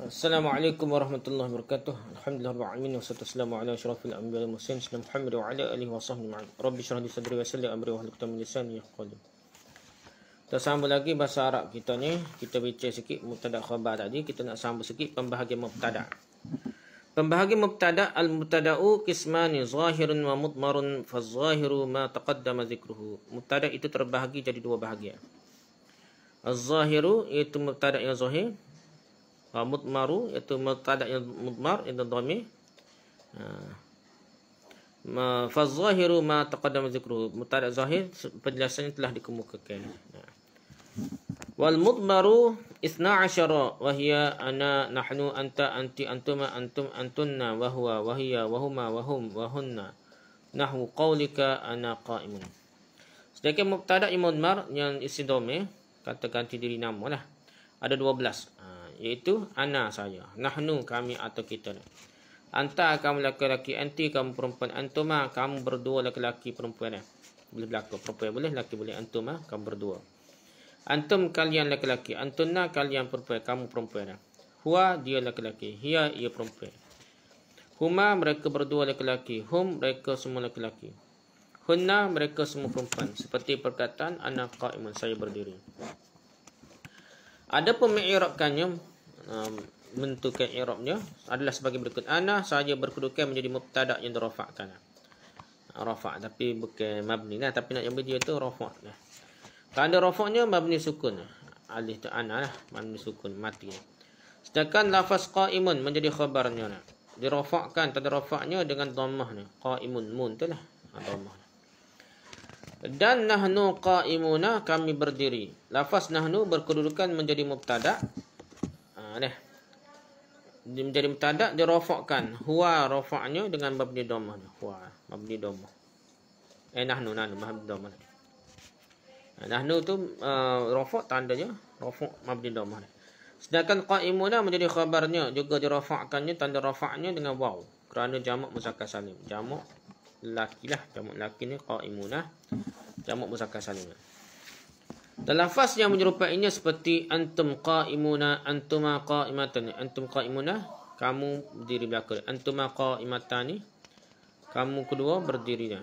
Assalamualaikum warahmatullahi wabarakatuh. Alhamdulillah rabbil alamin wassalatu wassalamu ala asyrafil anbiya'i wal mursalin sayyidina Muhammad wa ala alihi wa sahbihi ma'an. Rabbi shrah li sadri wa yassir li amri wahlul 'uqdatam min lisani yafqahu. Kita sambung lagi bahasa Arab kita ni. Kita bincang sikit mubtada khabar tadi, kita nak sambung sikit pembahagian mubtada. Pembahagian mubtada, al-mubtada'u qismani zahirun wa mudmarun, faz-zahiru ma taqaddama dzikruhu. Mubtada itu terbahagi jadi dua bahagian. Az-zahiru iaitu mubtada yang zahir, mudmaru iaitu mubtada yang mudmar itu dhamir. Faz-zahiru ma taqaddama dzikruhu. Mubtada zahir penjelasannya telah dikemukakan. Wal mudmaru 12 wa hiya ana nahnu anta anti antuma antum antunna wa huwa wa hiya wa huma wa hum wa hunna nahwu qaulika ana qa'imun. Sedangkan mubtada yang mudmar yang isi dhamir kata ganti diri nama lah, ada 12, iaitu ana saya, nahnu kami atau kita, anta kamu laki-laki, anti kamu perempuan, antuma kamu berdua laki-laki perempuan. Boleh berlaku perempuan boleh, laki boleh. Antuma kamu berdua. Antum kalian laki-laki, antunna kalian perempuan, kamu perempuan. Huwa dia laki-laki, hiya ia perempuan. Huma mereka berdua laki-laki, hum mereka semua laki-laki. Hunna mereka semua perempuan. Seperti perkataan ana qa'imun, saya berdiri. Ada pemi'rabkannya, bentukan i'rabnya adalah sebagai berikut. Ana saja berkedudukan menjadi mubtada yang dirafa'kan. Rafa' tapi bukan mabni lah, tapi nak jumpa dia tu rafa' lah. Tanda rafa'nya mabni sukun. Alif tu ana lah, mabni sukun mati. Sedangkan lafaz qa'imun menjadi khabarnya lah. Dirafa'kan tanda rafa'nya dengan dhammah ni. Qa'imun mun tu lah, dhammah. Dan nahnu qa'imuna kami berdiri. Lafaz nahnu berkedudukan menjadi mubtada. Menjadi mubtada dirafa'kan. Huwa rafa'nya dengan mabni dhammah. Huwa mabni dhammah. Nahnu mabni dhammah. Nahnu tu rafa' tandanya rafa' mabni dhammah. Sedangkan qa'imuna menjadi khabarnya juga dirafa'kannya tanda rafa'nya dengan waw kerana jamak muzakkar salim. Jamak laki lah, jamak laki ni qa'imuna, jamak muzakkar salim. Dan lafaz yang menyerupainya seperti antum qa'imuna, antuma qa'imatan. Antum qa'imuna kamu berdiri belakang. Antuma qa'imatani kamu kedua berdiri dah.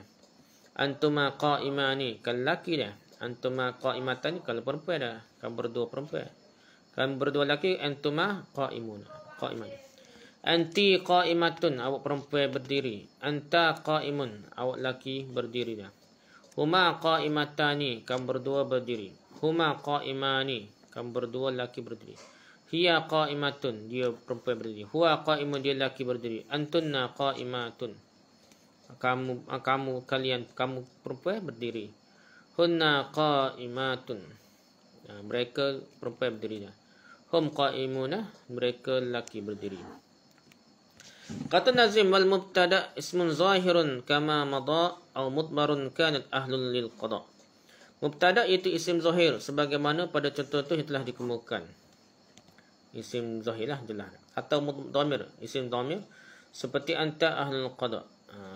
Antuma qa'imani kal laki dah. Antuma qa'imatani kalau perempuan dah. Kamu berdua perempuan. Kamu berdua laki, antuma qa'imuna, qa'imani. Anti qa'imatun, awak perempuan berdiri. Anta qa'imun, awak laki berdiri dah. Huma qa'imatani, kamu berdua berdiri. Huma qa'imani, kamu berdua laki berdiri. Hiya qa'imatun, dia perempuan berdiri. Huwa qa'imun, dia laki berdiri. Antunna qa'imatun, kamu kalian, kamu perempuan berdiri. Hunna qa'imatun, mereka perempuan berdiri dah. Hum qa'imuna, mereka laki berdiri. Kata Nazim, wal mubtada ismun zahirun kama madha au mudmarun kanat ahlul lil qada. Mubtada itu isim zahir sebagaimana pada contoh itu yang telah dikemukakan. Isim zahir lah jelas. Atau dhamir, isim dhamir seperti anta ahlul qada.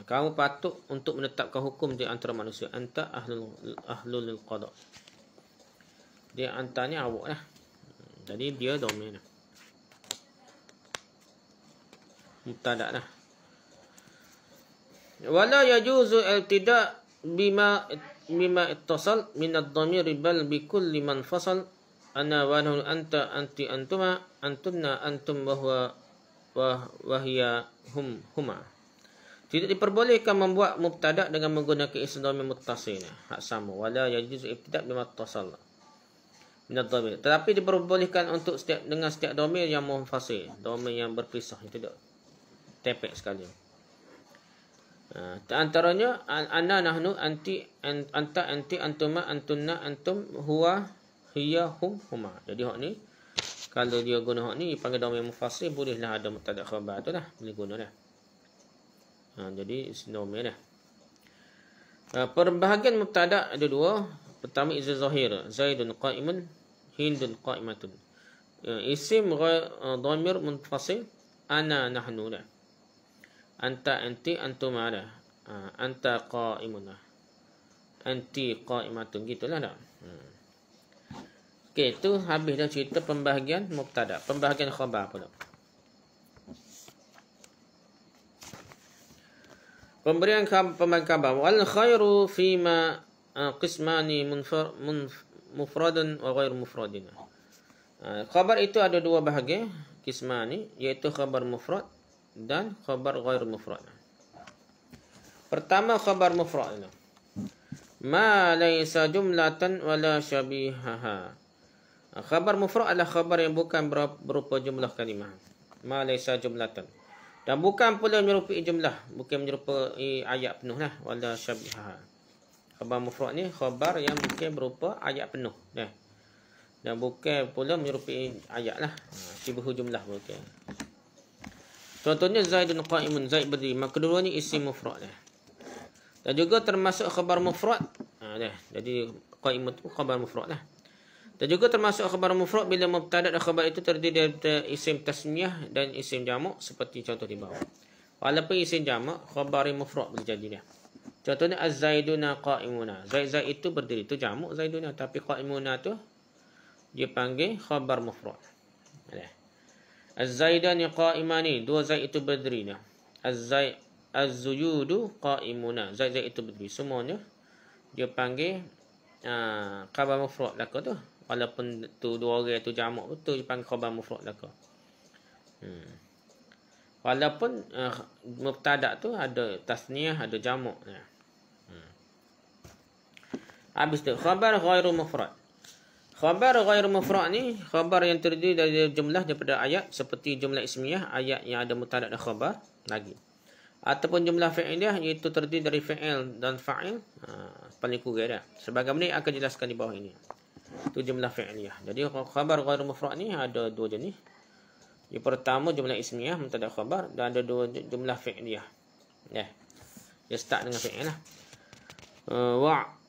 Kamu patut untuk menetapkan hukum di antara manusia. Anta ahlul lil qada. Dia antanya awak lah. Jadi dia dhamir lah. Mubtada lah. Wala yajuzu al-tida' bima ittasal min ad-dhamir bal bi kulli man fasal ana wa nahnu anta anti antuma antunna antum wa huwa wa hiya hum huma. Tidak diperbolehkan membuat mubtada' dengan menggunakan isim dhamir muttasil. Hak sama. Wala yajuzu al-tida' bima ittasal min ad-dhamir. Tetapi diperbolehkan untuk dengan setiap dhamir yang munfasil, dhamir yang berpisah, tidak tepek sekali. Antaranya ana nahnu anti anta anti antuma antunna antum huwa hiya hum huma. Jadi hak ni kalau dia guna hak ni dipanggil dhamir munfasil, bolehlah ada mubtada khabar tu lah, boleh guna dah. Jadi dhamir dah. Perbahagian mubtada ada dua. Pertama isim zahir, zaidun qa'imun, hindun qa'imatun. Isim dhamir munfasil, ana nahnu dah. Anta anti antuma dah. Anta qa'imun dah. Anti qa'imatun, gitulah dah. Okey, tu habis dah cerita pembahagian mubtada, pembahagian khabar pula. Pemberian pembahagian khabar. Wal khairu fima qismani mufradun wa ghairu mufradin. Khabar itu ada dua bahagian, qismani, iaitu khabar mufrad dan khabar ghairu mufrad. Pertama khabar mufrad. Ma laysa jumlatan wala syabihaha. Khabar mufrad adalah khabar yang bukan berupa jumlah kalimah. Ma laysa jumlatan. Dan bukan pula menyerupai jumlah, bukan menyerupai ayat penuh lah, wala syabihaha. Khabar mufrad ni khabar yang bukan berupa ayat penuh, dah. Dan bukan pula menyerupai ayat lah. Sibhu jumlah bukan. Contohnya Zaidun qa'imun, Zaid berdiri. Maka kedua ni isim mufrad dah. Dan juga termasuk khabar mufrad. Dah. Jadi qa'imun tu khabar mufrad lah. Dan juga termasuk khabar mufrad bila mubtada dan khabar itu terdiri dari isim tasniyah dan isim jamak seperti contoh di bawah. Walaupun isim jamak, khabar mufrad boleh jadi dia. Contohnya az-zaiduna qa'imuna. Zaid itu berdiri, itu jamak zaiduna, tapi qa'imuna tu dia panggil khabar mufrad. Az-zaidani qa'imani, dua zaid itu berdiri dah. Az-zuyudu qa'imuna. Zaid itu berdiri. Semuanya dia panggil khabar mufrad lah tu. Walaupun tu dua orang tu jamak betul dia panggil khabar mufrad lah. Walaupun mubtada tu ada tasniyah, ada jamak. Habis tu khabar ghairu mufrad. Khabar ghairu mufrad ni khabar yang terdiri dari jumlah daripada ayat seperti jumlah ismiyah, ayat yang ada mubtada dan khabar lagi. Ataupun jumlah fi'iliyah iaitu terdiri dari fi'il dan fa'il, paling kurang dah. Sebagaimana yang akan jelaskan di bawah ini. Itu jumlah fi'iliyah. Jadi khabar ghairu mufrad ni ada dua jenis. Yang pertama jumlah ismiyah, mubtada khabar, dan ada dua jumlah fi'iliyah. Ya. Dia start dengan fi'il lah.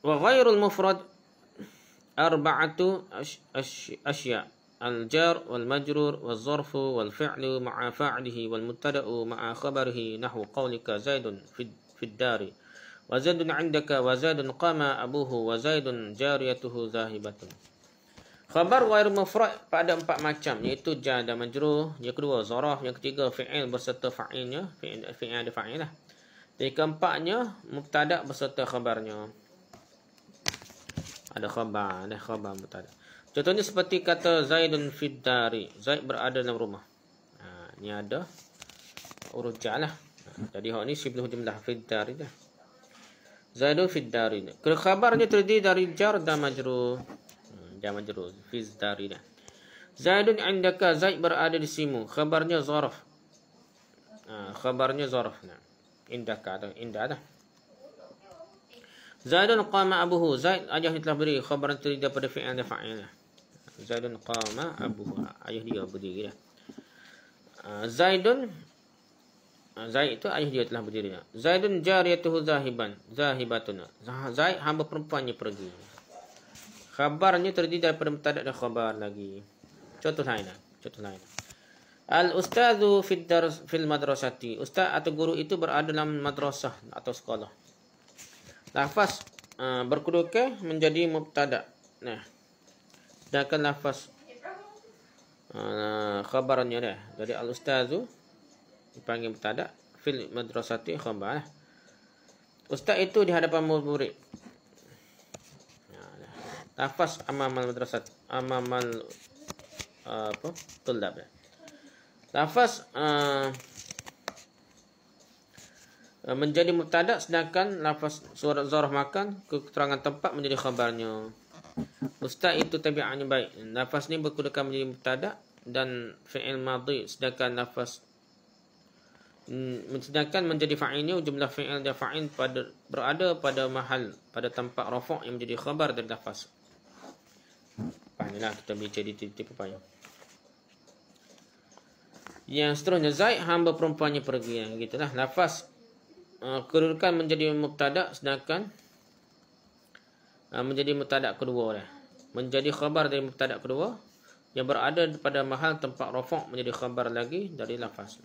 Wa ghairul mufrad arba'atu asya. Al-jar wal majrur wal zarfu wal fi'lu ma'a fa'lihi wal mubtada'u ma'a khabarihi nahwu qawlika Zaidun fid dari wa Zaidun 'indaka wa Zaidun qama abuhu wa Zaidun jariyatuhu zahibatun. Khabar ghair mufrad pada empat macam, iaitu jar dan majrur, yang kedua zaraf, yang ketiga fi'il berserta fa'ilnya, fi'il ada fa'il lah. Yang keempatnya mubtada berserta khabarnya. Ada khabar, ada khabar mubtada. Contohnya seperti kata Zaidun fid dari, Zaid berada dalam rumah. Ni ada huruf jar lah. Jadi hak ni sibluh jumlah fid dari dah. Zaidun fid dari. Khabarnya terdiri dari jar dan majrur. Jar majrur fid dari dah. Zaidun 'indaka, Zaid berada di sisimu. Khabarnya zaraf. Khabarnya zaraf. Indaka atau indah dah. Zaidun qama abuhu, Zaid ayahnya telah berdiri. Khabarnya terdiri daripada fi'il dan fa'il. Zaidun qama abuhu, ayah dia berdiri dah. Zaidun, Zaid itu ayah dia telah berdiri. Zaidun jariyatuhu zahibatun. Zaid hamba perempuannya pergi. Khabarnya terdiri daripada mubtada dan khabar lagi. Contoh lain. Al-ustadzu fil madrasati. Ustaz atau guru itu berada dalam madrasah atau sekolah. Lafaz berkedudukan menjadi mubtada. Nah, sedangkan lafaz khabarnya dah. Jadi al-ustadzu dipanggil mubtada, fil madrasati khabar. Ustaz itu di hadapan murid. Lafaz amamal madrasat, amamal tulab. Lafaz menjadi mubtada, sedangkan lafaz surat zarf makan keterangan tempat menjadi khabarnya. Ustaz itu tabi'annya baik. Lafaz ni berkedudukan menjadi mubtada dan fi'il madhi, sedangkan lafaz menjadi fa'ilnya, jumlah fi'il dan fa'il berada pada mahal, pada tempat rafa' yang menjadi khabar dari lafaz. Inilah kita baca di titik payung. Yang seterusnya, Zaid hamba perempuannya pergi. Gitulah lafaz kedudukan menjadi mubtada, sedangkan menjadi mubtada kedua dah. Menjadi khabar dari mubtada kedua yang berada pada mahal tempat rafa' menjadi khabar lagi dari lafaz.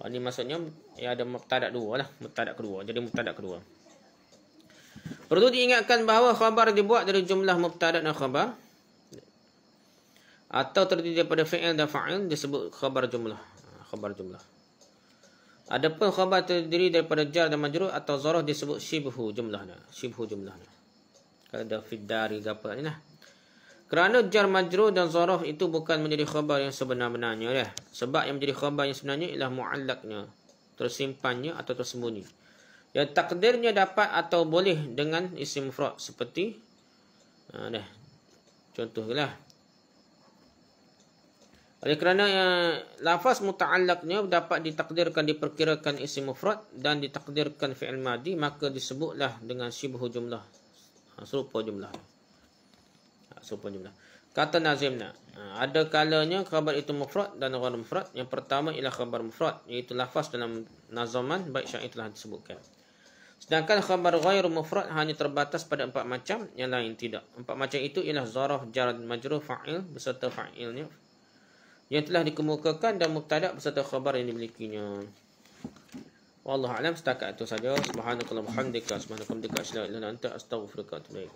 Ini maksudnya ya ada mubtada dua lah, mubtada kedua. Jadi mubtada kedua. Perlu diingatkan bahawa khabar dibuat dari jumlah mubtada dan khabar. atau terdiri daripada fi'il dan fa'il disebut khabar jumlah. Khabar jumlah. Adapun khabar terdiri daripada jar dan majrur atau zarah disebut shibhu jumlahnya. Shibhu jumlahnya. Kalau ada fiddari ke apa ni lah. Kerana jar majrur dan zarah itu bukan menjadi khabar yang sebenar-benarnya ya. Sebab yang menjadi khabar yang sebenarnya ialah mu'allaqnya, tersimpannya atau tersembunyi. Yang takdirnya dapat atau boleh dengan isim mufrad seperti contohlah. Oleh kerana lafaz muta'allaqnya dapat ditakdirkan diperkirakan isim mufrad dan ditakdirkan fi'il madi, maka disebutlah dengan syibhu jumlah. Serupa jumlah. Serupa jumlah. Kata nazimna, ada kalanya khabar itu mufrad dan ghair mufrad. Yang pertama ialah khabar mufrad, iaitu lafaz dalam nazaman bait syair telah disebutkan. Sedangkan khabar ghair mufrad hanya terbatas pada 4 macam, yang lain tidak. 4 macam itu ialah zarah, jar, majrur, fa'il beserta fa'ilnya yang telah dikemukakan dan mubtada beserta khabar yang dimilikinya. Wallahu a'lam. Setakat itu saja. Subhanakallahumma wa bihamdika, asyhadu an la ilaha illa anta, astaghfiruka wa atubu ilaik.